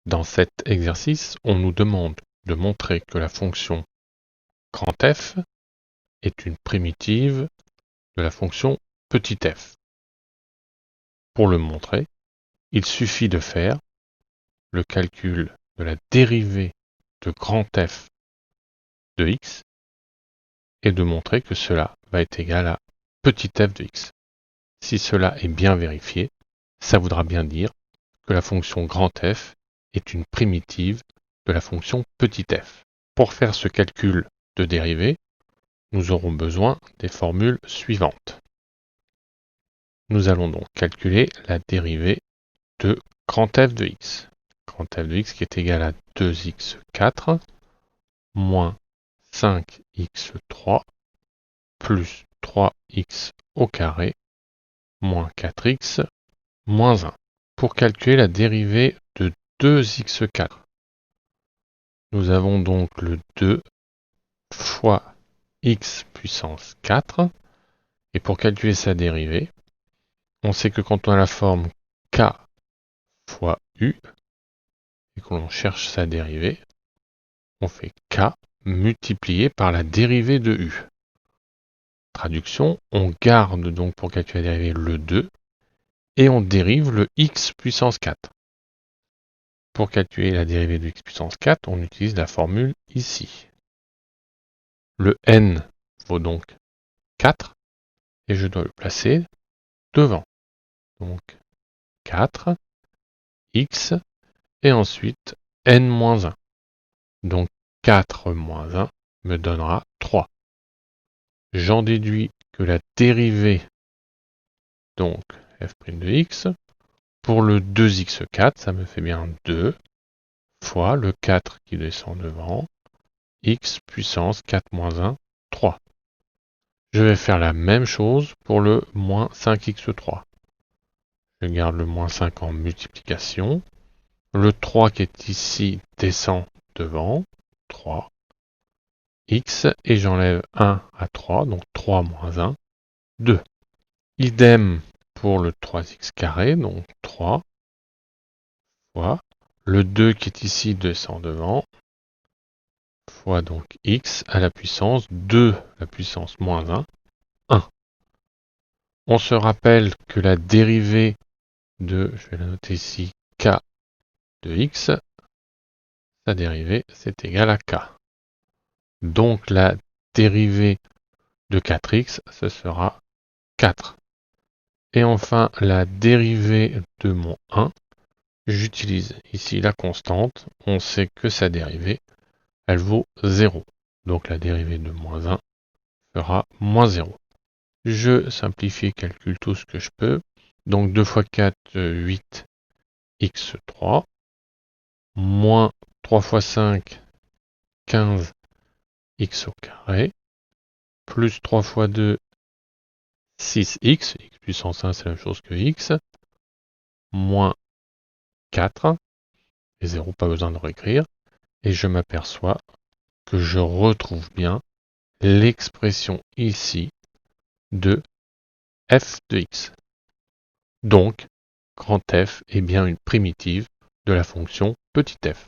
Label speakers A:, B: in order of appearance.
A: Dans cet exercice, on nous demande de montrer que la fonction grand F est une primitive de la fonction petit f. Pour le montrer, il suffit de faire le calcul de la dérivée de grand F de x et de montrer que cela va être égal à petit f de x. Si cela est bien vérifié, ça voudra bien dire que la fonction grand F est une primitive de la fonction petit f. Pour faire ce calcul de dérivée, nous aurons besoin des formules suivantes. Nous allons donc calculer la dérivée de grand F de x. Grand F de x qui est égal à 2x4 moins 5x3 plus 3x au carré moins 4x moins 1. Pour calculer la dérivée de 2x4, nous avons donc le 2 fois x puissance 4. Et pour calculer sa dérivée, on sait que quand on a la forme k fois u, et que l'on cherche sa dérivée, on fait k multiplié par la dérivée de u. Traduction, on garde donc pour calculer la dérivée le 2, et on dérive le x puissance 4. Pour calculer la dérivée de x puissance 4, on utilise la formule ici. Le n vaut donc 4, et je dois le placer devant. Donc 4, x, et ensuite n-1. Donc 4 moins 1 me donnera 3. J'en déduis que la dérivée, donc f' de x, pour le 2x4, ça me fait bien 2, fois le 4 qui descend devant, x puissance 4 moins 1, 3. Je vais faire la même chose pour le moins 5x3. Je garde le moins 5 en multiplication. Le 3 qui est ici descend devant, 3, x, et j'enlève 1 à 3, donc 3 moins 1, 2. Idem pour le 3x carré, donc 3, fois le 2 qui est ici descend devant, fois donc x à la puissance 2, la puissance moins 1, 1. On se rappelle que la dérivée de, je vais la noter ici, k de x, sa dérivée c'est égal à k. Donc la dérivée de 4x, ce sera 4. Et enfin, la dérivée de mon 1, j'utilise ici la constante. On sait que sa dérivée, elle vaut 0. Donc la dérivée de moins 1 fera moins 0. Je simplifie et calcule tout ce que je peux. Donc 2 fois 4, 8, x3, moins 3 fois 5, 15, x au carré, plus 3 fois 2, 6x, x puissance 1 c'est la même chose que x, moins 4, et 0, pas besoin de réécrire, et je m'aperçois que je retrouve bien l'expression ici de f de x. Donc, grand F est bien une primitive de la fonction petit f.